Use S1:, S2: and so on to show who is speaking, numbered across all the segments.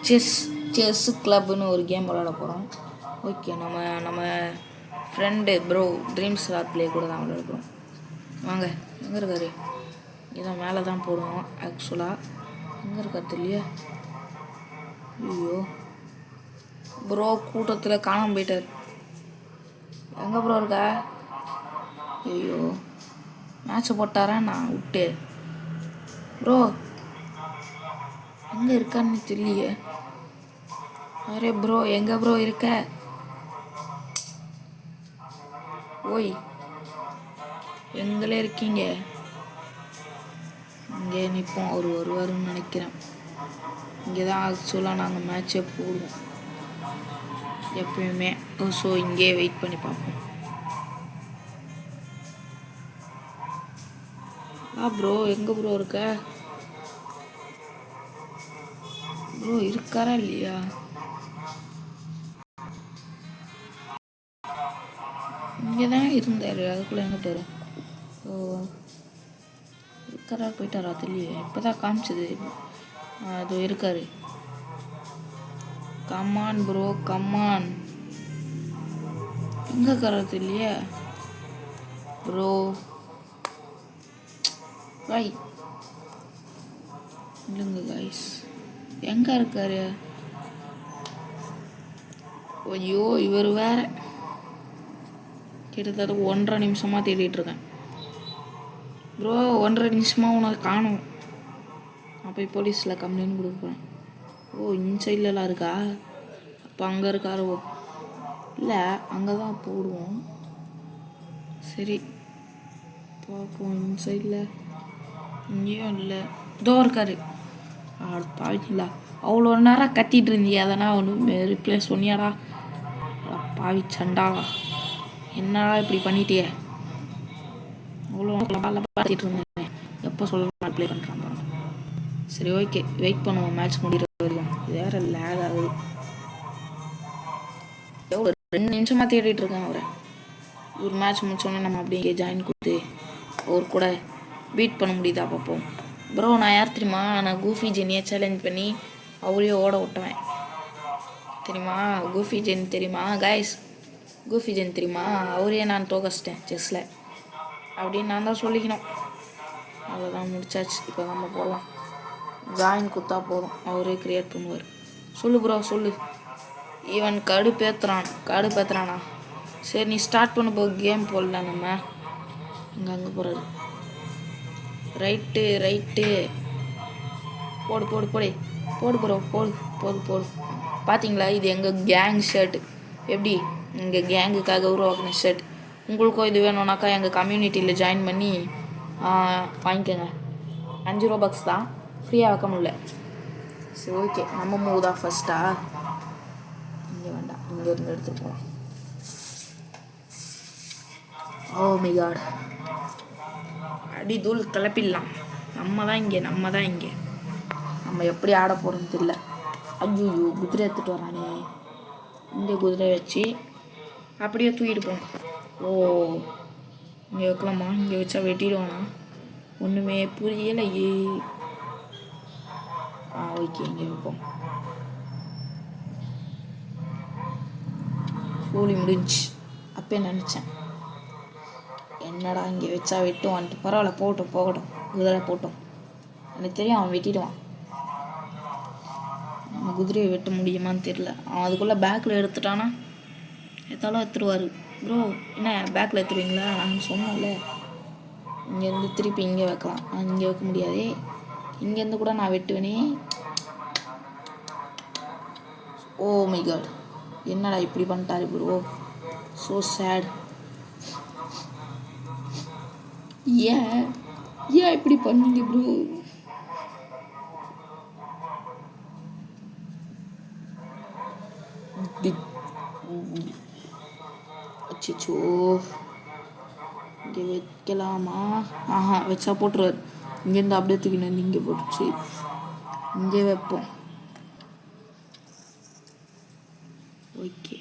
S1: Chess கிளப்னு ஒரு game விளாட போகிறோம். ஓகே, நம்ம ஃப்ரெண்டு ப்ரோ ட்ரீம்ஸ் ராத் ப்ளே கூட தான் விளாட போகிறோம். வாங்க, எங்கே இருக்காரு? இதான் மேலே தான் போடுவோம் ஆக்சுவலாக. எங்கே இருக்காரு தெரியல. ஐயோ ப்ரோ, கூட்டத்தில் காணாமல் போயிட்டார். எங்கே ப்ரோ இருக்க? ஐயோ, மேட்சை போட்டாரா நான் விட்டு. ப்ரோ எங்கே இருக்கான்னு தெரியலையே. அரே ப்ரோ, எங்கே ப்ரோ இருக்க? ஓய், எங்களே இருக்கீங்க? இங்கே நிற்போம், அவர் வருவாருன்னு நினைக்கிறேன். இங்கே தான் ஆக்சுவலாக நாங்கள் மேட்சே போடுவோம் எப்பயுமே. ஸோ இங்கே வெயிட் பண்ணி பார்ப்போம். ப்ரோ எங்கே ப்ரோ இருக்க? ப்ரோ இருக்காரா இல்லையா? இங்கே தான் இருந்தார், அதுக்குள்ளே எங்கே போயிரு? ஓ, இருக்காரா போயிட்டாரா தெரியலையே. இப்போ தான் காமிச்சது. அது இருக்காரு. Come on bro, come on. எங்கே இருக்காரா தெரியலையே ப்ரோ. பாய் இல்லைங்க கைஸ், எங்கே இருக்காரு? ஐயோ, இவர் வேற. கிட்டத்தட்ட 1.5 நிமிஷமாக தேடிட்டுருக்கேன். ப்ரோ 1.5 நிமிஷமாக உனக்கு காணும். நான் போய் போலீஸில் கம்ப்ளைண்ட் கொடுக்குறேன். ஓ, இந்த சைட்லலாம் இருக்கா? அப்போ அங்கே இருக்காரோ? இல்லை, அங்கே தான் போடுவோம். சரி பார்ப்போம். இந்த சைடில் இங்கேயும் இல்லை. இதோ இருக்காரு. பாவிங்களா, அவ்வளோ நேரம் கத்திட்டு இருந்தீங்க, அதனால் ஒன்று ரிப்ளை சொன்னியாடா? பாவி சண்டாளா, என்னடா இப்படி பண்ணிட்டியே? அவ்வளோ பார்த்துட்டு இருந்தேன், எப்போ சொல்ல ரிப்ளை பண்ணுறான் பாருங்க. சரி ஓகே, வெயிட் பண்ணுவோம் மேட்ச் முடிகிற வரைக்கும். வேறு லேக் ஆகுது. எவ்வளோ 2 நிமிஷமாக தேடிட்டு இருக்கேன் அவரை. ஒரு மேட்ச் முடிச்சோடனே நம்ம அப்படியே ஜாயின் கொடுத்து அவர் கூட பீட் பண்ண முடியுதா பார்ப்போம். ப்ரோ நான் யார் தெரியுமா? நான் கூஃபி ஜென்னியை சேலஞ்ச் பண்ணி அவரையே ஓட விட்டுவேன் தெரியுமா? கூஃபி ஜென் தெரியுமா கைஸ்? கூஃபி ஜென் தெரியுமா? அவரையே நான் தோக்கச்சிட்டேன் செஸ்ஸில் அப்படின்னு நான் தான் சொல்லிக்கணும். அவ்வளோதான், முடிச்சாச்சு. இப்போ நம்ம போகலாம். ஜாயின் கொடுத்தா போதும், அவரே க்ரியேட் பண்ணுவார். சொல்லு ப்ரோ சொல்லு. ஈவன் கடுப்பேத்துறானா? சரி நீ ஸ்டார்ட் பண்ண போ, கேம் போடலாம் நம்ம. அங்கே போகிறாரு. ரைட்டு போடு ப்ரோ, போடு. பார்த்தீங்களா, இது எங்கள் கேங் ஷர்ட். எப்படி எங்கள் கேங்குக்காக உருவாக்குன ஷர்ட். உங்களுக்கும் இது வேணும்னாக்கா எங்கள் கம்யூனிட்டியில் ஜாயின் பண்ணி வாங்கிக்கோங்க. 5 ரூபாய்க்கு தான், ஃப்ரீயாக வைக்க முடியல. சரி ஓகே, நம்ம மூவ் தான் ஃபஸ்ட்டா. இங்கே வேண்டாம், இங்கேருந்து எடுத்துகிட்டு போகலாம். ஓ மை காட், அடி தூள் கிளப்பிடலாம். நம்ம தான் இங்கே. நம்ம எப்படி ஆட போகிறோன்னு தெரியல. ஐயோ, குதிரை எடுத்துகிட்டு வரானே. இந்த குதிரை வச்சு அப்படியே தூக்கிட்டு போகணும். ஓ, இங்கே வைக்கலாமா? இங்கே வச்சா வெட்டிடுவானா? ஒன்றுமே புரியலையே. ஓகே, இங்கே வைப்போம். சூழி முடிஞ்சு. அப்பே நினச்சேன், என்னடா இங்கே வச்சா வெட்டுவான்ட்டு. பரவாயில்ல, போகட்டும். குதிரை போட்டோம். எனக்கு தெரியும் அவன் வெட்டிடுவான். நம்ம குதிரையை வெட்ட முடியுமான்னு தெரியல. அவன் அதுக்குள்ளே பேக்கில் எடுத்துட்டானா எத்தாலும் எடுத்துருவார். ப்ரோ என்ன பேக்கில் எடுத்துருவீங்களா? நான் சொன்னேன்ல, இங்கேருந்து திருப்பி இங்கே வைக்கலாம். இங்கே வைக்க முடியாதே. இங்கேருந்து கூட நான் வெட்டுவேனே. ஓ மை காட், என்னடா இப்படி பண்ணிட்டாரு ப்ரோ. So sad. ஏன் இப்படி பண்ணீங்க ப்ரோ? அச்சோ, இங்கே வைக்கலாமா? வச்சா போட்டுருவார். இங்கேருந்து அப்படியே தூக்கினு இங்கே போட்டுச்சு. இங்கே வைப்போம். ஓகே,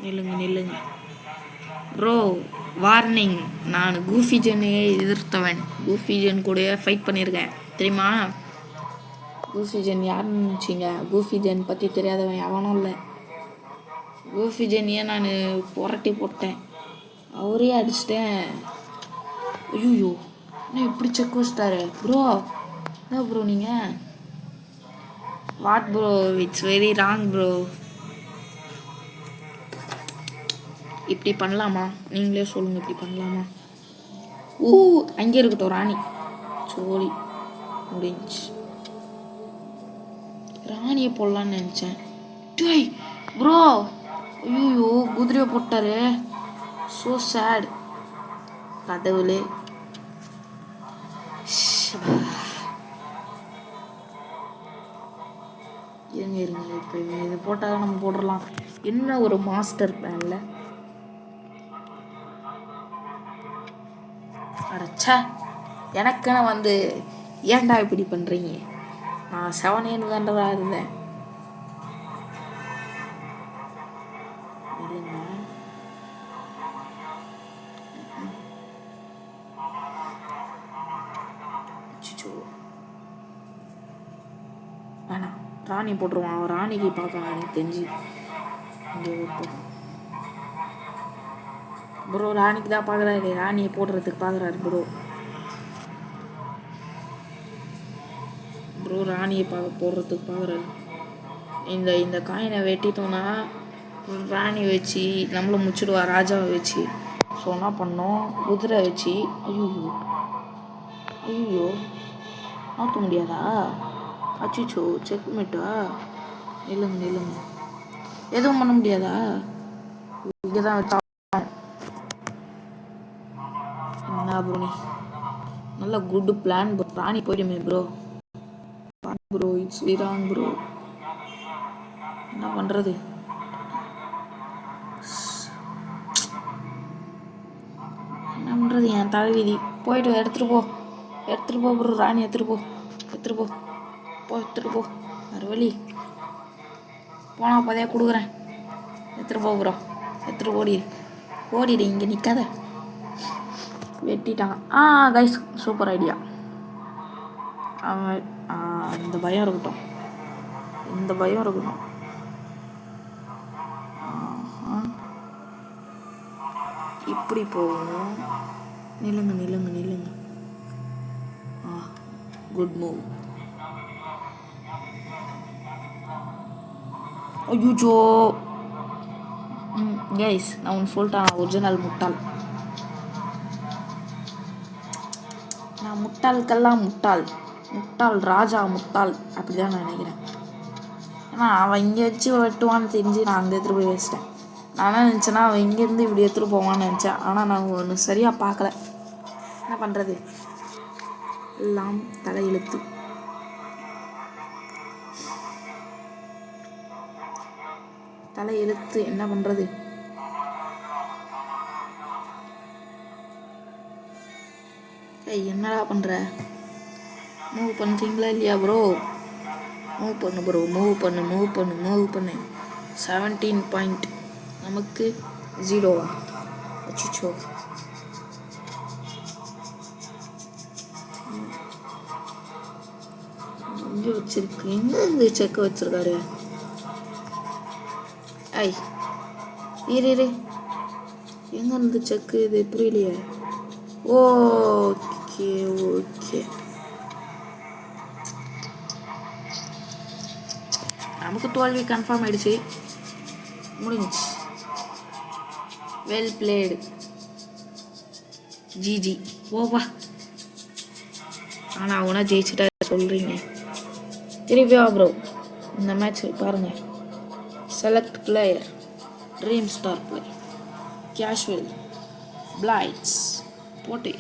S1: நில்லுங்க ப்ரோ. வார்னிங், நான் கூஃபி ஜென்னையே எதிர்த்தவன். கூஃபி ஜென் கூட ஃபைட் பண்ணியிருக்கேன் தெரியுமா? கூஃபி ஜென் யாருன்னு நினச்சிங்க? கூஃபி ஜென் பற்றி தெரியாதவன் எவனும் இல்லை. கூஃபி ஜென்னியை நான் புரட்டி போட்டேன், அவரே அடிச்சிட்டேன். ஐயோ என்ன இப்படி செக் வச்சிட்டாரு ப்ரோ? என்ன ப்ரோ நீங்கள்? What bro? It's very wrong bro. இப்படி பண்ணலாமா? நீங்களே சொல்லுங்கள், இப்படி பண்ணலாமா? அங்கே இருக்கட்டும் ராணி. சோழி முடிஞ்சு. ராணியை போடலான்னு நினச்சேன். டேய் ப்ரோ, ஐயோ குதிரையை போட்டாரு. So sad. கடவுளே. இருங்க இப்போ இது போட்டால் நம்ம போட்டுடலாம். என்ன ஒரு மாஸ்டர் பிளான்ல. அடச்சா, எனக்குன்னு ஏன்டா இப்படி பண்ணுறீங்க? நான் 7 தாண்டா இருந்தேன். இல்லைங்க வேணாம், ராணி போட்டுருவான். அவன் ராணிக்கு பார்க்கலாம் எனக்கு தெரிஞ்சு. ப்ரோ ராணிக்கு தான் பார்க்குறாரு, ராணியை போடுறதுக்கு பார்க்குறாரு ப்ரோ ராணியை போடுறதுக்கு பார்க்குறாரு. இந்த காயினை வெட்டிட்டோன்னா ராணி வச்சு நம்மளை முடிச்சுடுவா, ராஜாவை வச்சு. ஸோ என்ன பண்ணோம், குதிரை வச்சு. ஐயோ மாற்ற முடியாதா? அச்சிச்சோ செக் மேட்டா? நில்லுங்க எதுவும் பண்ண முடியாதா? இங்கே தான் வச்சா என்ன ப்ரோ? நீ நல்ல குட் பிளான். ராணி போயிடுமே ப்ரோ. It's wrong bro. என்ன பண்ணுறது? என் தலைவிதி. போயிட்டு எடுத்துகிட்டு போ ப்ரோ. ராணி எடுத்துகிட்டு போ. வேறு வழி போனால் அப்போதையா கொடுக்குறேன். எடுத்துகிட்டு போ ப்ரோ. ஓடிடு இங்கே நிற்காத. வெட்டிட்டாங்க. Guys super idea. இந்த பயம் இருக்கட்டும். இப்படி போகணும். நில்லுங்க. Good move. ஐயோ கைஸ், நான் ஒன்று சொல்லிட்டேன். ஒரிஜினல் முட்டாள். நான் முட்டாளுக்கெல்லாம் முட்டாள். ராஜா முட்டாள். அப்படிதான் நான் நினைக்கிறேன். ஏன்னா அவன் இங்கே வச்சு வெட்டுவான்னு தெரிஞ்சு நான் அங்கே எடுத்துகிட்டு போய் வச்சிட்டேன். நான் நினச்சேன்னா அவன் இங்கேருந்து இப்படி எடுத்துகிட்டு போவான்னு நினச்சேன். ஆனால் நான் ஒன்று சரியாக பார்க்கல. என்ன பண்ணுறது? எல்லாம் தலையெழுத்து. என்ன பண்ணுறது? என்னடா பண்ணுற? மூவ் பண்ணுறீங்களா இல்லையா ப்ரோ? மூவ் பண்ணு ப்ரோ. மூவ் பண்ணு. 17 பாயிண்ட். நமக்கு 0வா? அச்சிச்சோ. எங்கே வச்சிருக்கு? எங்கே இருந்து செக் வச்சிருக்காரு? இரு எங்கே இருந்து செக்கு? இது புரியலையே. ஓகே நமக்கு தோல்வி கன்ஃபார்ம் ஆயிடுச்சு. முடிஞ்சு. Well played. ஜிஜி. ஓவா. ஆனால் அவனா ஜெயிச்சுட்டா சொல்கிறீங்க. திருப்பியா ப்ரோ? இந்த மேட்ச் பாருங்க. Select player. Dream star play. Casual. பிளைட்ஸ். போட்டு.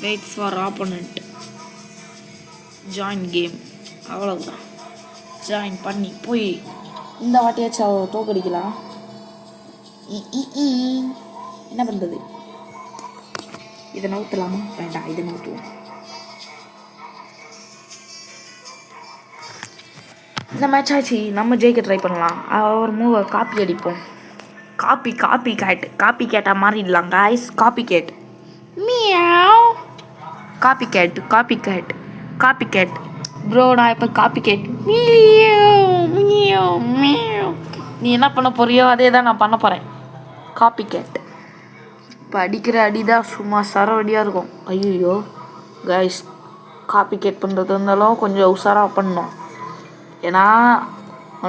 S1: Wait for opponent. Join game. அவ்வளவுதான். ஜாயின் பண்ணி போய் இந்த வாட்டியாச்சும் தோக்கடிக்கலாம். என்ன பண்ணுறது? இதை நவுத்தலாமா? வேண்டாம், இதை நவுத்துவோம். இந்த மேட்ச் ஆச்சு. நம்ம ஜெயிக்க ட்ரை பண்ணலாம். ஒரு மூவை காப்பி அடிப்போம். காப்பி கேட்டால் மாறிடலாம் காய்ஸ். Copy cat. ப்ரோ நான் இப்போ காப்பி கேட் நீ என்ன பண்ண போறியோ அதே தான் நான் பண்ண போகிறேன். Copy cat. இப்போ அடிக்கிற அடிதான் சும்மா சரவடியாக இருக்கும். ஐயோ கைஸ், காப்பி கேட் பண்ணுறது இருந்தாலும் கொஞ்சம் உஷாராக பண்ணணும். ஏன்னா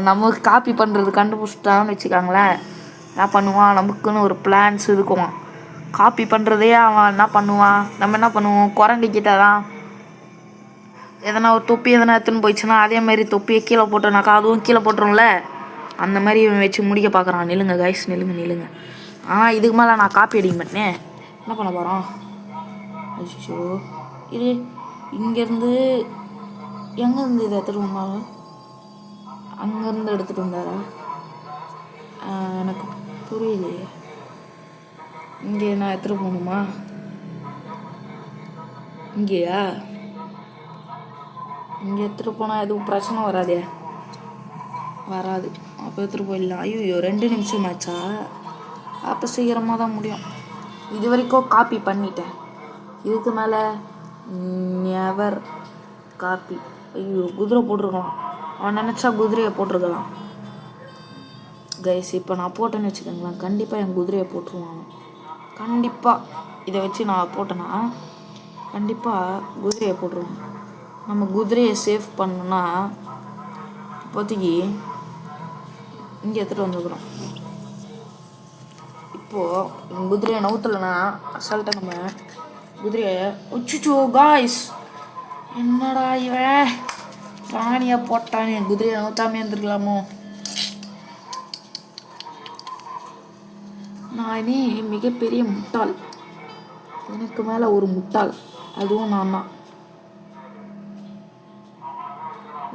S1: நமக்கு காப்பி பண்ணுறது கண்டுபிடிச்சிட்டான்னு வச்சுக்காங்களேன், என்ன பண்ணுவான், நமக்குன்னு ஒரு பிளான்ஸ் இருக்கும். காப்பி பண்ணுறதே அவன் என்ன பண்ணுவான், நம்ம என்ன பண்ணுவோம், குரங்கிக்கிட்ட தான் எதனா ஒரு தொப்பி எதனா எடுத்துன்னு போயிடுச்சுன்னா அதே மாதிரி தொப்பியை கீழே போட்டோனாக்கா அதுவும் கீழே போட்டுரும்ல. அந்த மாதிரி இவன் வச்சு முடிக்க பார்க்குறான். நில்லுங்க கைஸ், நில்லுங்க. ஆனால் இதுக்கு மேலே நான் காப்பி அடிக்க மாட்டேனே. என்ன பண்ண போகிறான்? அச்சோ இது இங்கேருந்து எங்கேருந்து இதை எடுத்துகிட்டு வந்தாலும் அங்கேருந்து எடுத்துகிட்டு வந்தாரா? எனக்கு புரியலையே. இங்கே நான் எடுத்துகிட்டு போகணுமா? இங்கேயா? இங்கே எடுத்துகிட்டு போனால் எதுவும் பிரச்சனை வராதே. வராது. அப்போ எடுத்துகிட்டு போயிடலாம். ஐயோ 2 நிமிஷம் ஆச்சா? அப்போ சீக்கிரமாக தான் முடியும். இது வரைக்கும் காப்பி பண்ணிட்டேன். இதுக்கு மேலே நெவர் காப்பி. ஐயோ குதிரை போட்டிருக்கலாம். அவன் நினச்சா குதிரையை போட்டிருக்கலாம். கைஸ் இப்போ நான் போட்டேன்னு வச்சுக்கோங்களேன், கண்டிப்பாக என் குதிரையை போட்டுருவான். கண்டிப்பாக இதை வச்சு நான் போட்டேன்னா கண்டிப்பாக குதிரையை போட்டுருவான். நம்ம குதிரையை சேஃப் பண்ணணுன்னா இப்போதைக்கு இங்கே எடுத்துகிட்டு வந்துக்கிறோம். இப்போது குதிரையை நவுத்தலைன்னா அசால்ட்டாக நம்ம குதிரையை உச்சிச்சோ காய்ஸ், என்னடா இவன் ராணியை போட்டானே, குதிரையை நவுத்தாமே இருந்துருக்கலாமோ. நானே மிகப்பெரிய முட்டாள். எனக்கு மேலே ஒரு முட்டாள், அதுவும் நான் தான்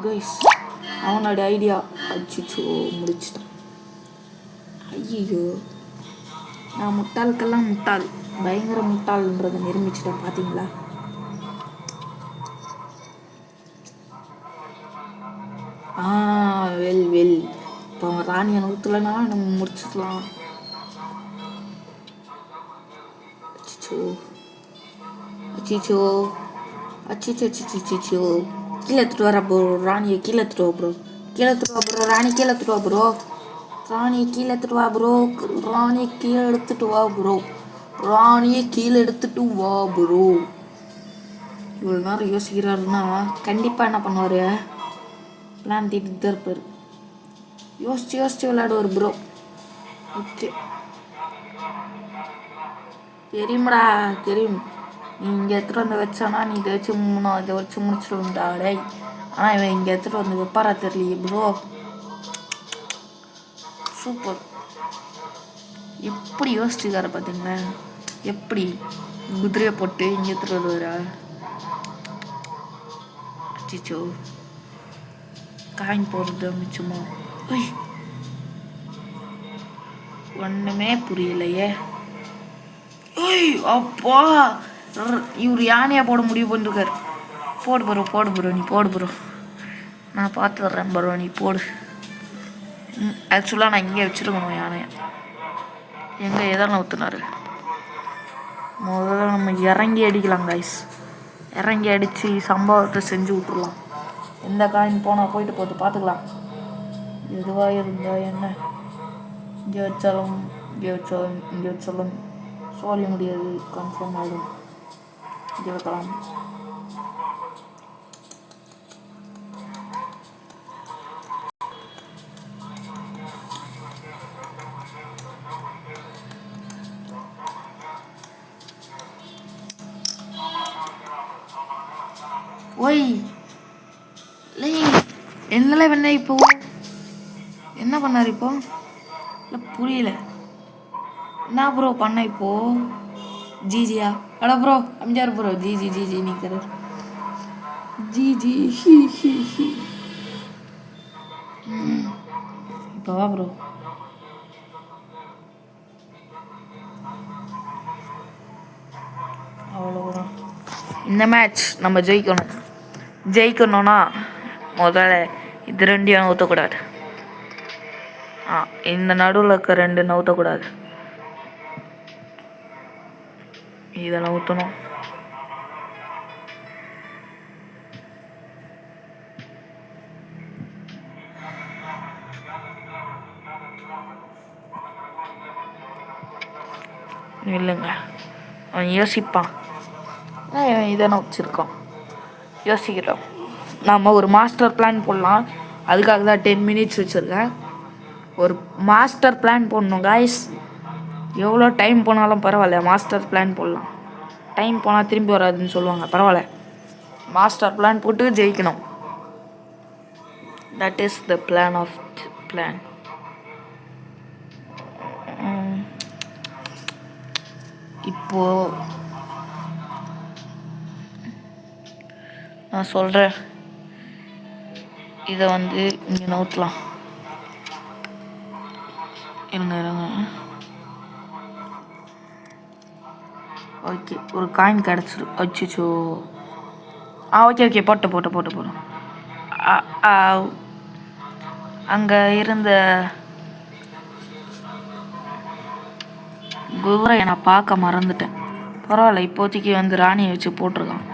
S1: கைஸ். அவனோட ஐடியா அச்சிச்சோ முடிச்சிட்டான். ஐயோ நான் முட்டாளுக்கெல்லாம் முட்டாள், பயங்கர முட்டாள்ன்றதை நிரூபிச்சிட்டேன். பார்த்தீங்களா? வெல் இப்போ அவன் ராணியை நூற்றுலனா நம்ம முடிச்சிடலாம். அச்சிச்சோ கீழே எடுத்துட்டு வர ப்ரோ, ராணியை கீழே எடுத்துட்டு வா ப்ரோ, ராணி கீழே எடுத்துட்டு வா ப்ரோ, ராணியை கீழே எடுத்துட்டு வா ப்ரோ, ராணியை கீழே எடுத்துட்டு வா ப்ரோ. இவ்வளோ நேரம் யோசிக்கிறாருன்னா கண்டிப்பாக என்ன பண்ணுவார், பிளான் தீட்டு தான் இருப்பார். யோசிச்சு விளையாடுவார் ப்ரோ. ஓகே தெரியுமாடா, தெரியும். நீ இங்கே எடுத்துகிட்டு வந்து வச்சானா நீ இதை வச்சு முடிச்சிடும்டாடே. ஆனால் இவன் இங்கே எடுத்துகிட்டு வந்து வைப்பாரா தெரியலையே ப்ரோ. சூப்பர். எப்படி யோசிச்சுக்கார பார்த்தீங்களா? எப்படி குதிரையை போட்டு இங்கே எடுத்துகிட்டு வருவாரா? அச்சிச்சோ காயின் போடுறது மிச்சமோ. ஒன்றுமே புரியலையே. அப்பா இவர் யானையாக போட முடிவு பண்ணிருக்காரு. போடு ப்ரோ நீ போடு ப்ரோ, நான் பார்த்து வர்றேன் ப்ரோ, நீ போடு. ஆக்சுவலாக நான் இங்கே வச்சுருக்கணும் யானையை. எங்கே எதெல்லாம் ஊற்றுனாரு? முதல்ல நம்ம இறங்கி அடிக்கலாம் கைஸ். இறங்கி அடித்து சம்பவத்தை செஞ்சு விட்டுருலாம். எந்த காயின் போனால் போயிட்டு போட்டு பார்த்துக்கலாம். எதுவாக இருந்தால் என்ன, இங்கே வச்சாலும் சொல்ல முடியாது, கன்ஃபார்ம் ஆகிடும். இங்கே வைக்கலாம். என்னெல்லாம் வேணா இப்போ என்ன பண்ணார் இப்போ? இல்லை புரியல. என்ன ப்ரோ பண்ண இப்போ? ஜிஜியா அடா ப்ரோ அம்ஜார் ப்ரோ ஜிஜி நிற்கிறார். ஜிஜி இப்போ வா ப்ரோ. அவ்வளோதான். இந்த மேட்ச் நம்ம ஜெயிக்கணும்னா முதல்ல இது 2 நவுத்தக்கூடாது. இந்த நடுவில் இருக்க 2 நவுத்தக்கூடாது. இதை நவுத்தணும். இல்லைங்க, அவன் யோசிப்பான். இதானே வச்சுருக்கோம், யோசிக்கிறோம். நாம் ஒரு மாஸ்டர் பிளான் போடலாம். அதுக்காக தான் 10 மினிட்ஸ் வச்சுருக்கேன். ஒரு மாஸ்டர் பிளான் போடணும் காய்ஸ். எவ்வளோ டைம் போனாலும் பரவாயில்ல, மாஸ்டர் பிளான் போடலாம். டைம் போனால் திரும்பி வராதுன்னு சொல்லுவாங்க, பரவாயில்ல. மாஸ்டர் பிளான் போட்டு ஜெயிக்கணும். That is the plan of plan. இப்போ நான் சொல்கிறேன், இதை வந்து இங்கே நோட்டலாம். இருங்க. ஓகே, ஒரு காயின் கிடச்சிடும். அச்சிச்சோ. ஓகே போட்டோம். அங்கே இருந்த குதிரை நான் பார்க்க மறந்துட்டேன். பரவாயில்ல, இப்போதைக்கு வந்து ராணியை வச்சு போட்டிருக்கான்.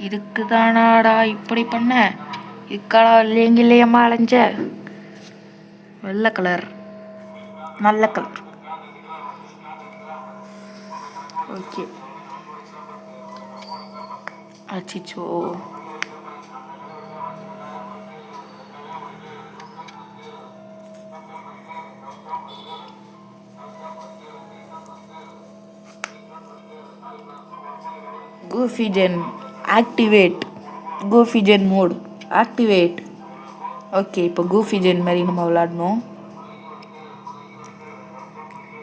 S1: இதுக்கு தானாடா இப்படி பண்ண? இக்கடா இல்லையம்மா அலைஞ்ச. வெள்ளை கலர், நல்ல கலர். ஓகே. அச்சிச்சோ. Goofy Gen activate. Goofy Gen mode activate. Okay, இப்போ Goofy Gen மாதிரி நம்ம விளாடணும்.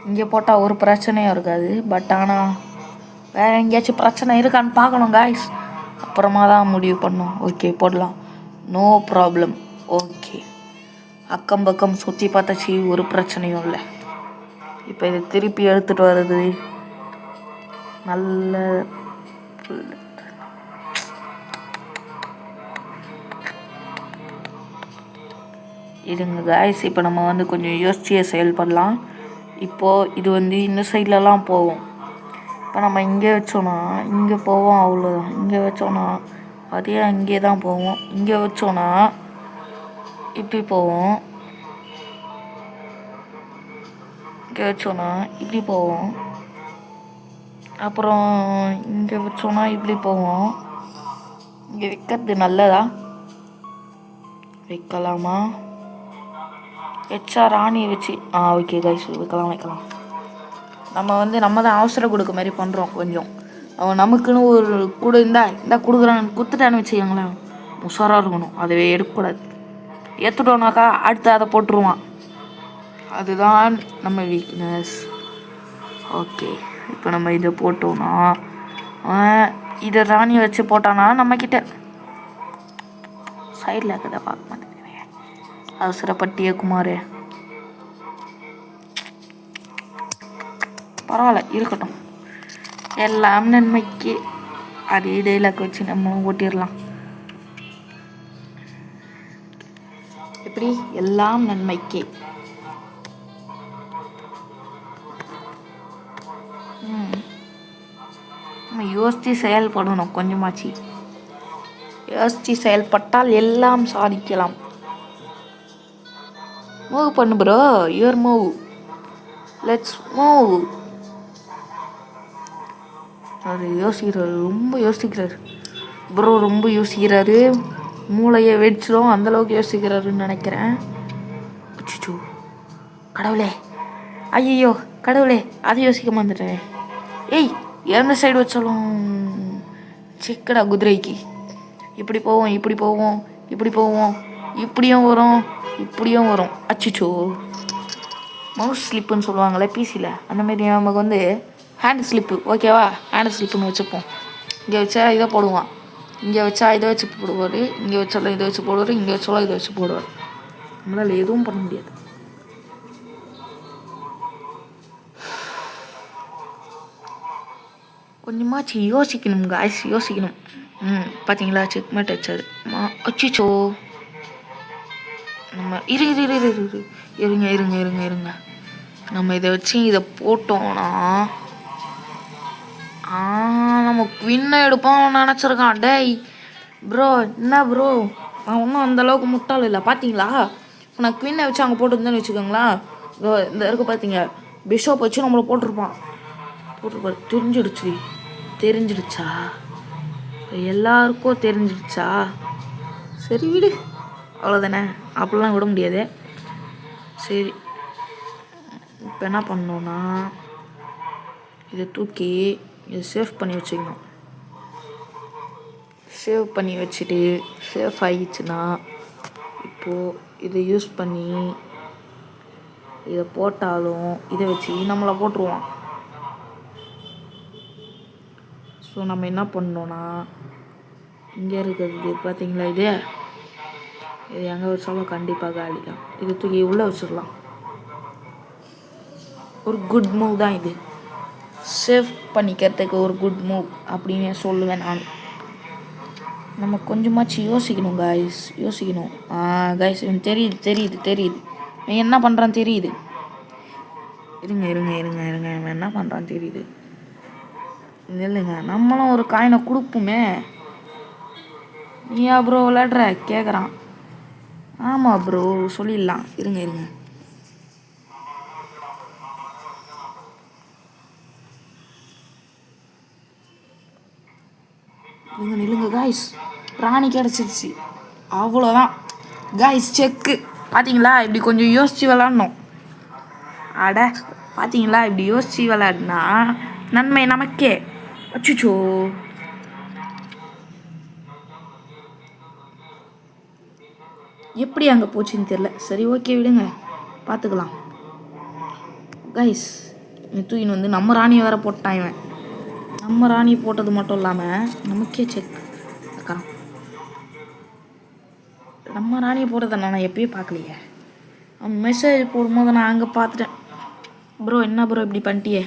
S1: இங்கே போட்டால் ஒரு பிரச்சனையும் இருக்காது. பட் ஆனால் வேறு எங்கேயாச்சும் பிரச்சனை இருக்கான்னு பார்க்கணும் காய்ஸ். அப்புறமா தான் முடிவு பண்ணோம். ஓகே, போடலாம், நோ ப்ராப்ளம். ஓகே, அக்கம் பக்கம் சுற்றி பார்த்தாச்சு, ஒரு பிரச்சனையும் இல்லை. இப்போ இது திருப்பி எடுத்துகிட்டு வருது. நல்ல இதுங்க காய்ஸ். இப்போ நம்ம வந்து கொஞ்சம் யோசிச்சியே செயல்படலாம். இப்போது இது வந்து இந்த சைட்லலாம் போவோம். இப்போ நம்ம இங்கே வச்சோன்னா இங்கே போவோம், அவ்வளோதான். இங்கே வச்சோன்னா அதே அங்கே தான் போவோம். இங்கே வச்சோன்னா இப்படி போவோம். இங்கே வச்சோன்னா இப்படி போவோம். அப்புறம் இங்கே வச்சோன்னா இப்படி போவோம். இங்கே வைக்கிறது நல்லதா? வைக்கலாமா? வச்சா ராணியை வச்சு ஓகே கைஸ், வைக்கலாம். நம்ம தான் அவசரம் கொடுக்க மாதிரி பண்ணுறோம் கொஞ்சம். அவன் நமக்குன்னு ஒரு கூட இருந்தால் கொடுக்குறான்னு கொடுத்துட்டான்னு வச்சுக்கோங்களேன், உஷாராக இருக்கணும். அதுவே எடுக்கக்கூடாது. ஏற்றுட்டோன்னாக்கா அடுத்து அதை போட்டுருவான். அதுதான் நம்ம வீக்னஸ். ஓகே, இப்போ நம்ம இதை போட்டோன்னா இதை ராணியை வச்சு போட்டானா நம்மக்கிட்ட சைடில் இருக்கிறத பார்க்க மாட்டேன். அவசரப்பட்டிய குமார், பரவாயில்ல, இருக்கட்டும். எல்லாம் நன்மைக்கு. அதே டைலாக் வச்சு நம்மளும் ஓட்டிடலாம். எப்படி? எல்லாம் நன்மைக்கு. நம்ம யோசித்து செயல்படணும் கொஞ்சமாச்சு. யோசித்து செயல்பட்டால் எல்லாம் சாதிக்கலாம். மூவ் பண்ணு bro, your move, let's move. அது யோசிக்கிறாரு, ரொம்ப யோசிக்கிறாரு ப்ரோ, ரொம்ப யோசிக்கிறாரு. மூளையை வெடிச்சிடும், அந்தளவுக்கு யோசிக்கிறாருன்னு நினைக்கிறேன். அச்சோ கடவுளே, ஐயோ கடவுளே, அதை யோசிக்க மாட்டேன். ஏய், எந்த சைடு வச்சாலும் சிக்கடா குதிரைக்கு. இப்படி போவோம், இப்படியும் வரும், இப்படியும் வரும். அச்சிச்சோ, மவுஸ் ஸ்லிப்புன்னு சொல்லுவாங்களே பிசியில், அந்தமாரி நமக்கு வந்து ஹேண்ட் ஸ்லிப்பு. ஓகேவா, ஹேண்ட் ஸ்லிப்புன்னு வச்சுப்போம். இங்கே வச்சா இதை போடுவான், இங்கே வச்சா இதை வச்சு போடுவார், இங்கே வச்சாலும் இதை வச்சு போடுவார், இங்கே வச்சாலும் இதை வச்சு போடுவார். நம்மளால் எதுவும் பண்ண முடியாது. கொஞ்சமாச்சு யோசிக்கணும் காய்ஸ், யோசிக்கணும். பார்த்தீங்களா, செக்மேட் வச்சாரு. அச்சிச்சோ, நம்ம இருங்க. நம்ம இதை வச்சு இதை போட்டோம்னா நம்ம குவின்னை எடுப்போம் நினச்சிருக்கான். டேய் ப்ரோ என்ன ப்ரோ, நான் ஒன்றும் அந்தளவுக்கு முட்டாள் இல்லை பார்த்தீங்களா. நான் குவீனை வச்சு அங்கே போட்டுருந்தேன்னு வச்சுக்கோங்களா, இந்த இருக்க பார்த்தீங்க பிஷப் வச்சு நம்மளை போட்டிருப்பான். தெரிஞ்சிடுச்சா எல்லாருக்கும் தெரிஞ்சிடுச்சா. சரி விடு, அவ்வளோதானே, அப்படிலாம் விட முடியாது. சரி இப்போ என்ன பண்ணோன்னா இதை தூக்கி இதை சேவ் பண்ணி வச்சுக்கணும். சேவ் பண்ணி வச்சுட்டு சேவ் ஆகிடுச்சுன்னா இப்போது இதை யூஸ் பண்ணி இதை போட்டாலும் இதை வச்சு நம்மளை போட்டுருவான். ஸோ நம்ம என்ன பண்ணோன்னா இங்கே இருக்கிறது பார்த்தீங்களா, இது எங்கே வச்சாலும் கண்டிப்பாக காலி தான். இது தூக்கி உள்ளே வச்சிடலாம். ஒரு குட் மூவ் தான் இது, சேவ் பண்ணிக்கிறதுக்கு ஒரு குட் மூவ் அப்படின்னு சொல்லுவேன் நான். நம்ம கொஞ்சமாச்சு யோசிக்கணும் காய்ஸ், யோசிக்கணும். காய்ஸ் எனக்கு தெரியுது இவன் என்ன பண்ணுறான்னு தெரியுது. இருங்க இவன் என்ன பண்ணுறான்னு தெரியுது. இல்லைங்க, நம்மளும் ஒரு காயினை கொடுப்போமே. நீயா ப்ரோ விளையாடுற கேட்குறான். ஆமாம் ப்ரோ சொல்லிடலாம். இருங்க நில்லுங்க காய்ஸ், ராணி கிடச்சிருச்சு. அவ்வளோதான் காய்ஸ், செக்கு. பார்த்தீங்களா, இப்படி கொஞ்சம் யோசித்து விளாட்ணும். அட பார்த்தீங்களா, இப்படி யோசித்து விளாட்னா நன்மை நமக்கே. அச்சுச்சோ, எப்படி அங்கே போச்சுன்னு தெரில. சரி ஓகே விடுங்க, பார்த்துக்கலாம். கைஸ் தூக்கின்னு வந்து நம்ம ராணியை வேற போட்டான் இவன். நம்ம ராணியை போட்டது மட்டும் இல்லாமல் நமக்கே செக் அக்கா. நம்ம ராணியை போட்டதை நான் எப்பயும் பார்க்கலையே. அவன் மெசேஜ் போடும்போது நான் அங்கே பார்த்துட்டேன். ப்ரோ என்ன ப்ரோ இப்படி பண்ணிட்டியே,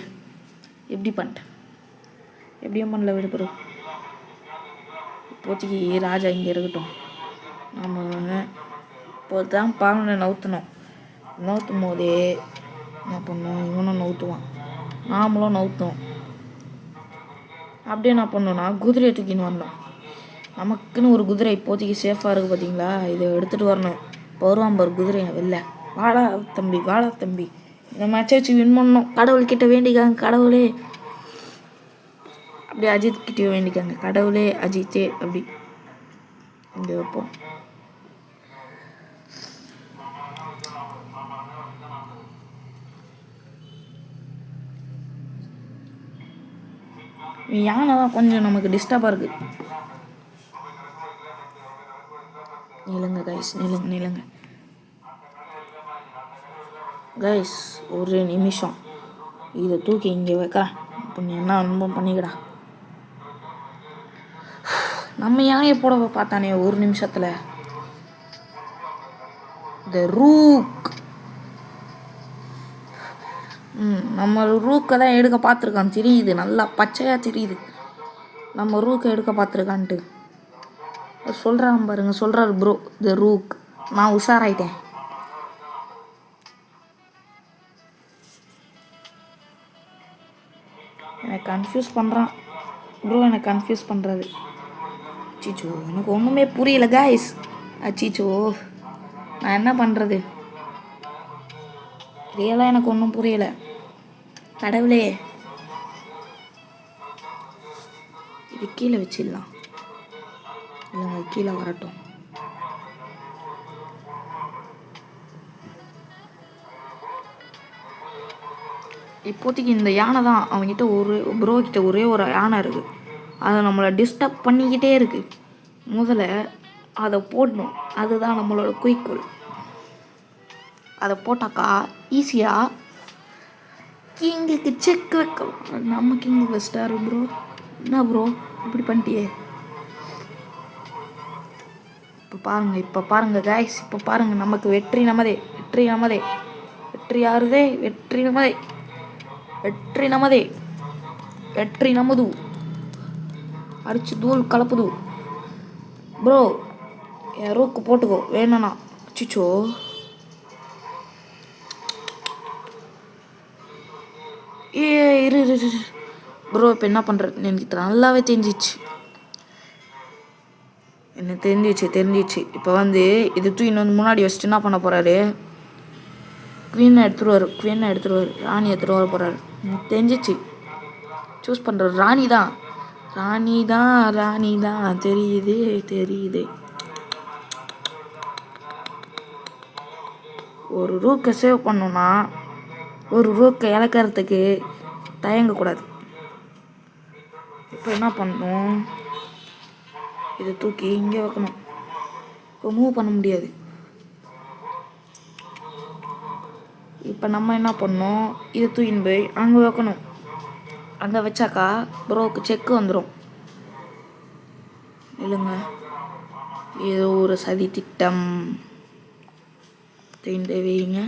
S1: எப்படி பண்ணிட்டேன், எப்படியும் பண்ணல விடு ப்ரோ. இப்போதைக்கு ராஜா இங்கே இருக்கட்டும். நம்ம இப்போ தான் பாவனை நவுத்தும் போதே என்ன பண்ணோம், இவனும் நவுத்துவான், நாமளும் நவுத்தோம். அப்படியே என்ன பண்ணோன்னா குதிரையை தூக்கின்னு வரணும். நமக்குன்னு ஒரு குதிரை இப்போதைக்கு சேஃபாக இருக்குது பார்த்தீங்களா, இதை எடுத்துகிட்டு வரணும். இப்போ வருவான் பாரு குதிரை வெளில. வாடா தம்பி, இந்த மேட்சை வச்சு வின் பண்ணணும். கடவுள்கிட்ட வேண்டிக்காங்க, கடவுளே அப்படி அஜித் கிட்டே வேண்டிக்காங்க, கடவுளே அஜித்தே அப்படி இங்கே வைப்போம். யானை தான் கொஞ்சம் நமக்கு டிஸ்டர்பாக இருக்குது. நில்லுங்க கைஸ், நில்லுங்க கைஸ், ஒரு நிமிஷம் இதை தூக்கி இங்கே வைக்கிறேன். இப்போ நீ என்ன அனுபவம் பண்ணிக்கடா. நம்ம யானையை போட பார்த்தானே ஒரு நிமிஷத்தில். இந்த ரூக் நம்ம ரூக்கை தான் எடுக்க பார்த்துருக்கான், தெரியுது, நல்லா பச்சையாக தெரியுது நம்ம ரூக்கை எடுக்க பார்த்துருக்கான்ட்டு. சொல்கிறான் பாருங்க, சொல்கிறாரு ப்ரோ த ரூக். நான் உஷாராயிட்டேன். எனக்கு கன்ஃபியூஸ் பண்ணுறான் ப்ரோ, எனக்கு கன்ஃபியூஸ் பண்ணுறாரு. அச்சிச்சோ, எனக்கு ஒன்றுமே புரியல காய்ஸ். அச்சிச்சோ, நான் என்ன பண்ணுறது, ரியலாக எனக்கு ஒன்றும் புரியலை. கடவுளே, இது கீழே வச்சிடலாம். இல்லைங்க, கீழே வரட்டும். இப்போதைக்கு இந்த யானை தான் அவங்ககிட்ட, ப்ரோ கிட்ட ஒரே ஒரு யானை இருக்குது. அதை நம்மளை டிஸ்டர்ப் பண்ணிக்கிட்டே இருக்குது. முதல்ல அதை போடணும், அதுதான் நம்மளோட குறிக்கோள். அதை போட்டாக்கா ஈஸியாக கிங்குக்கு செக் வைக்கலாம். நம்ம கிங்கு வச்சிட்டாரு ப்ரோ. என்ன ப்ரோ இப்படி பண்ணிட்டியே. இப்போ பாருங்க காய்ஸ், இப்போ பாருங்க, நமக்கு வெற்றி நமதே. வெற்றி யாருதே, வெற்றி நமது. அரிச்சு தூள் கலப்புது ப்ரோ. என் ரூக்கு போட்டுக்கோ வேணும்னா. அச்சிச்சோ, இரு ப்ரோ. இப்போ என்ன பண்ணுறது எனக்கு நல்லாவே தெரிஞ்சிச்சு. தெரிஞ்சிச்சு. இப்போ வந்து இது தூக்கின்னு வந்து முன்னாடி வச்சுட்டு என்ன பண்ண போகிறாரு? குவீனை எடுத்துருவார். ராணி எடுத்துகிட்டு வர போகிறாரு. தெரிஞ்சிச்சு. சூஸ் பண்ணுறாரு. ராணி தான் தெரியுது. ஒரு ரூக்கை சேவ் பண்ணோன்னா ஒரு ரூக்கை இழக்கிறதுக்கு தயங்கக்கூடாது. இப்போ என்ன பண்ணணும்? இதை தூக்கி இங்கே வைக்கணும். இப்போ மூவ் பண்ண முடியாது. இப்போ நம்ம என்ன பண்ணணும்? இதை தூக்கின்னு போய் அங்கே வைக்கணும். அங்கே வச்சாக்கா ப்ரோவுக்கு செக்கு வந்துடும். இல்லைங்க, ஏதோ ஒரு சதி திட்டம் வைங்க.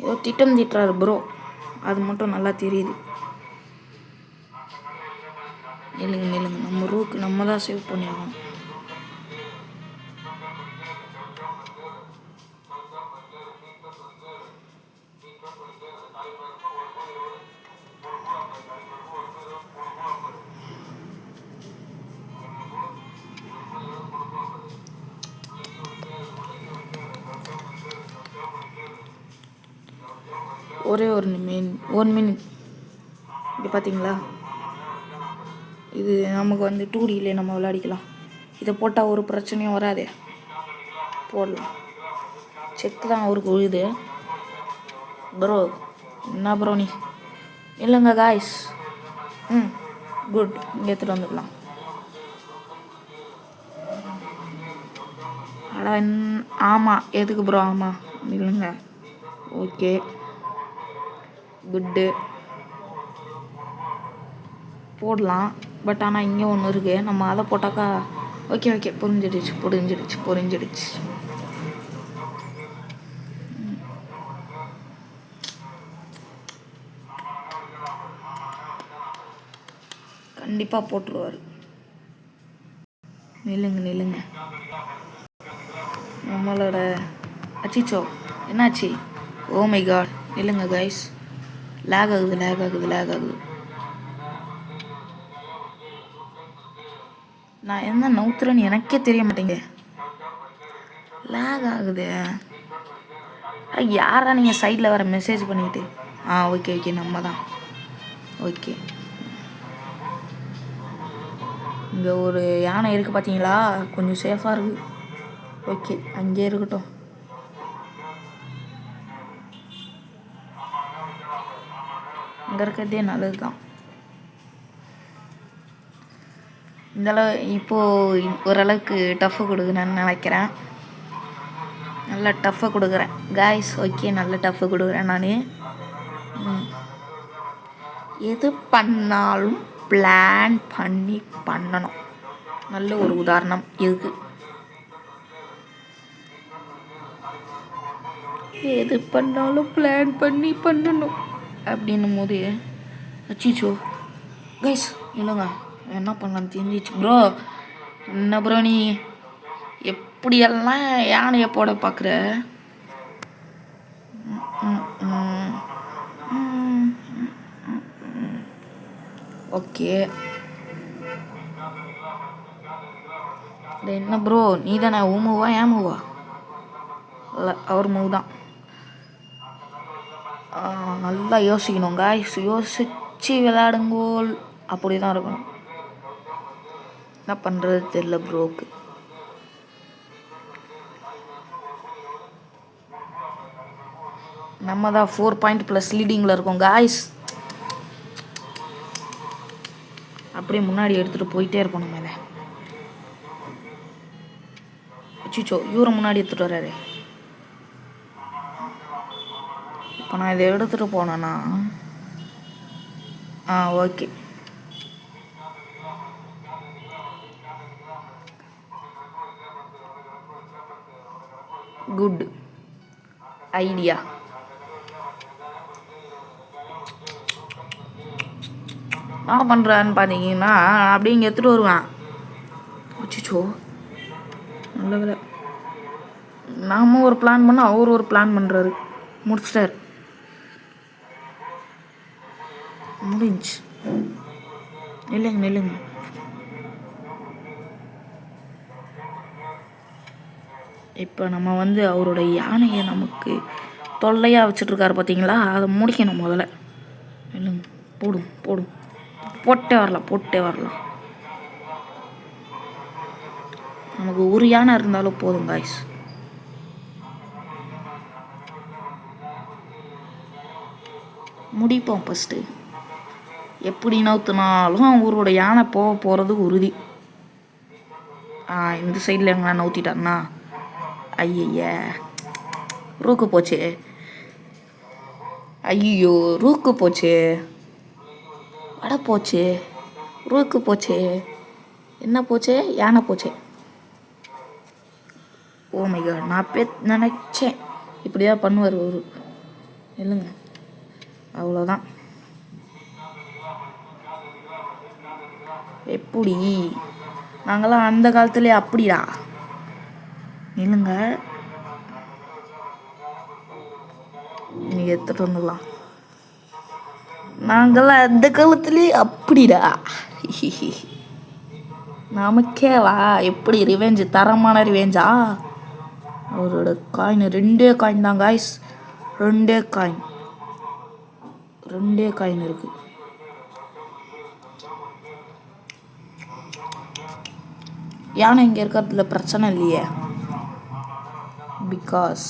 S1: ஏதோ திட்டம் திட்டுறாரு ப்ரோ, அது மட்டும் நல்லா தெரியுது. நில்லுங்க, நம்ம ரூக்கு நம்ம தான் சேவ் பண்ணி ஆகணும். ஒரே ஒரு மினிட். இப்படி பார்த்தீங்களா? இது நமக்கு வந்து 2Dயில் நம்ம விளையாடிக்கலாம். இதை போட்டால் ஒரு பிரச்சனையும் வராதே. போடலாம். செக் தான் அவருக்கு உழுது. ப்ரோ என்ன ப்ரோ நீ? இல்லைங்க காய்ஸ். குட். இங்கே எடுத்துகிட்டு வந்துக்கலாம். ஆமாம். எதுக்கு ப்ரோ? ஆமாம். இல்லைங்க. Okay, good. போடலாம். பட் ஆனால் இங்கே ஒன்று இருக்குது. நம்ம அதை போட்டாக்கா ஓகே புரிஞ்சிடுச்சு. கண்டிப்பாக போட்டுருவார். நில்லுங்க. நம்மளோட அச்சிச்சோ என்னாச்சு? Oh my God. இல்லைங்க கைஸ், லேக் ஆகுது. நான் என்ன நவுத்துறேன்னு எனக்கே தெரிய மாட்டேங்க. லேக் ஆகுது. யாரா நீங்கள் சைடில் வர மெசேஜ் பண்ணிக்கிட்டு? ஓகே நம்ம தான். ஓகே, இங்கே ஒரு யானை இருக்குது பார்த்தீங்களா? கொஞ்சம் சேஃபாக இருக்குது. ஓகே, அங்கே இருக்கட்டும். இங்கே இருக்கிறதே நல்லது தான். இந்தளவு இப்போது ஓரளவுக்கு டஃப்பு கொடுக்குறேன்னு நினைக்கிறேன். நல்லா டஃப்பை கொடுக்குறேன் காய்ஸ். ஓகே, நல்ல டஃப்பு கொடுக்குறேன் நான். எது பண்ணாலும் பிளான் பண்ணி பண்ணணும். நல்ல ஒரு உதாரணம் இதுக்கு. எது பண்ணாலும் பிளான் பண்ணி பண்ணணும் அப்படின்னும் போது அச்சிச்சோ கைஸ். இல்லைங்க, என்ன பண்ணலான்னு தெரிஞ்சிச்சு ப்ரோ. என்ன ப்ரோ நீ எப்படியெல்லாம் யானையை போட பார்க்குற? ஓகே, என்ன ப்ரோ நீ தானே? உன் மூவா ஏன் மூவா? இல்லை, அவர் மூவ் தான். நல்லா யோசிக்கணும் காய்ஸ். யோசிச்சு விளையாடுங்கோல். அப்படி தான் இருக்கணும். என்ன பண்ணுறது தெரியல ப்ரோக்கு. நம்ம தான் 4 பாயிண்ட் ப்ளஸ் லீடிங்கில் இருக்கோம் காய்ஸ். அப்படியே முன்னாடி எடுத்துகிட்டு போயிட்டே இருப்போம் நம்ம. இதை அச்சிச்சோ இவரை முன்னாடி எடுத்துகிட்டு வர்றாரு. இப்போ நான் இதை எடுத்துகிட்டு போனேன்னா ஓகே, குட் ஐடியா. என்ன பண்ணுறான்னு பார்த்தீங்கன்னா அப்படியே இங்கே எடுத்துகிட்டு வருவேன். அச்சிச்சோ நல்ல வேலை. நாம் ஒரு பிளான் பண்ண அவர் ஒரு பிளான் பண்ணுறாரு. முடிச்சிட்டார். முடிஞ்சு நில்லுங்க. இப்போ நம்ம வந்து அவரோட யானையை நமக்கு தொல்லையாக வச்சுட்ருக்காரு பார்த்தீங்களா, அதை முடிக்கணும் முதல்ல. நில்லுங்க. போடும். போட்டே வரலாம். நமக்கு ஒரு யானை இருந்தாலும் போதும் காய்ஸ். முடிப்போம் ஃபஸ்ட்டு. எப்படி நவுத்துனாலும் அவரோட யானை போகிறது உறுதி. இந்த சைடில் எங்கன்னா நவுத்திட்டாருண்ணா, ஐய ரூக்கு போச்சு. ஐயோ ரூக்கு போச்சு. அட போச்சு, ரூக்கு போச்சு. என்ன போச்சு? யானை போச்சு. ஓ மை காட், நான் நினச்சேன் இப்படிதான் பண்ணுவார் ஒரு. இல்லைங்க, அவ்வளோதான். எப்படி நாங்களாம் அந்த காலத்துலேயே அப்படியா? இல்லைங்க, நீங்கள் எடுத்துகிட்டு வந்துடலாம். நாங்களாம் அந்த காலத்துலேயே அப்படிடா. நமக்கேவா எப்படி ரிவெஞ்சு, தரமான ரிவெஞ்சா? அவரோட காயின் 2 காயின் தான் காய்ஸ். 2 காயின் இருக்கு. யானை இங்கே இருக்கிறதுல பிரச்சனை இல்லையே, பிகாஸ்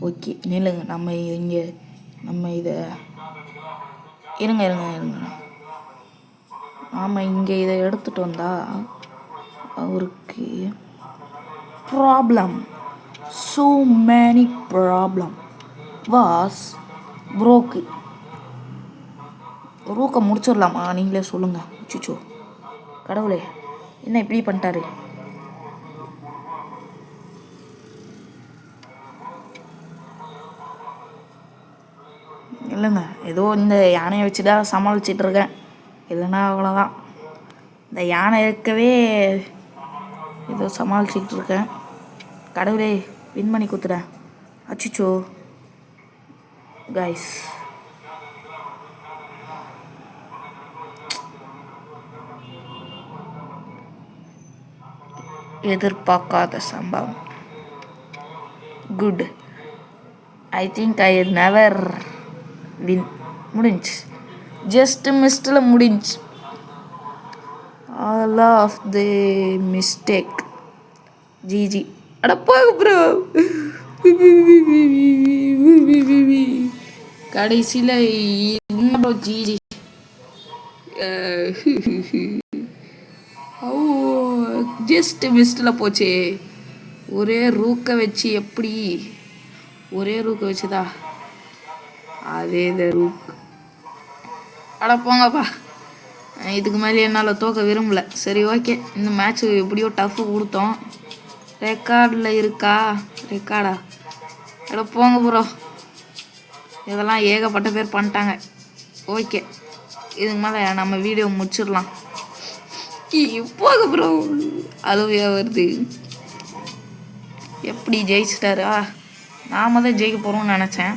S1: ஓகே. நில்லுங்க, நம்ம இதை இருங்க. நாம் இங்கே இதை எடுத்துகிட்டு வந்தால் அவருக்கு problem, so many problem was ரூக்கை முடிச்சிடலாமா? நீங்களே சொல்லுங்கள். சுச்சோ கடவுளே, என்ன இப்படி பண்ணிட்டாரு? இல்லைங்க, ஏதோ இந்த யானையை வச்சு தான் சமாளிச்சிட்ருக்கேன். இல்லைன்னா அவ்வளோதான். இந்த யானை இருக்கவே ஏதோ சமாளிச்சுக்கிட்டு இருக்கேன். கடவுளே, வின் பண்ணி கொடுத்துட்டேன். அச்சுச்சோ கைஸ், எதிர்பார்க்காத சம்பவம். Good. I think I never win. முடிஞ்சு, ஜஸ்ட் மிஸ்டில் முடிஞ்சு. All of the mistake. GG. அட போங்க ப்ரோ. கடைசியில் என்ன ப்ரோ ஜிஜி? ஜஸ்ட் மிஸ்டில் போச்சே. ஒரே ரூக்கை வச்சு எப்படி? ஒரே ரூக்கை வச்சுதா? அதே ரூக். அட போங்கப்பா, இதுக்கு மேலே என்னால் தோக்க விரும்பல. சரி ஓகே, இந்த மேட்ச்சு எப்படியோ டஃப்பு கொடுத்தோம். ரெக்கார்டில் இருக்கா? ரெக்கார்டா? அட போங்க ப்ரோ, இதெல்லாம் ஏகப்பட்ட பேர் பண்ணிட்டாங்க. ஓகே, இதுக்கு மேலே நம்ம வீடியோ முடிச்சிடலாம். போக ப்ரோ, அழுவையாக வருது. எப்படி ஜெயிச்சிட்டாரா? நாம தான் ஜெயிக்க போகிறோம்னு நினச்சேன்.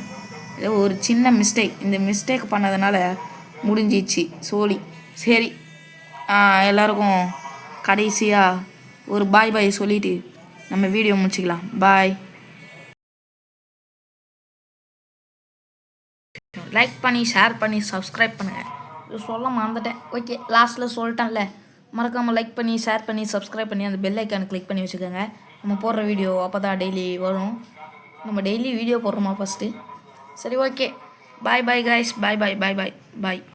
S1: ஏதோ ஒரு சின்ன மிஸ்டேக், இந்த மிஸ்டேக் பண்ணதுனால முடிஞ்சிச்சு சோழி. சரி, எல்லாருக்கும் கடைசியாக ஒரு பாய் சொல்லிவிட்டு நம்ம வீடியோ முடிச்சிக்கலாம். பாய். லைக் பண்ணி, ஷேர் பண்ணி, சப்ஸ்கிரைப் பண்ணுங்கள். இது சொல்ல மறந்துட்டேன். ஓகே, லாஸ்ட்டில் சொல்லிட்டேன்ல. மறக்காமல் லைக் பண்ணி, ஷேர் பண்ணி, சப்ஸ்கிரைப் பண்ணி அந்த பெல் ஐக்கானை கிளிக் பண்ணி வச்சுக்கோங்க. நம்ம போடுற வீடியோ அப்போ தான் டெய்லி வரும். நம்ம டெய்லி வீடியோ போடுறோமா ஃபஸ்ட்டு? சரி ஓகே, பாய் கைஸ். பாய்.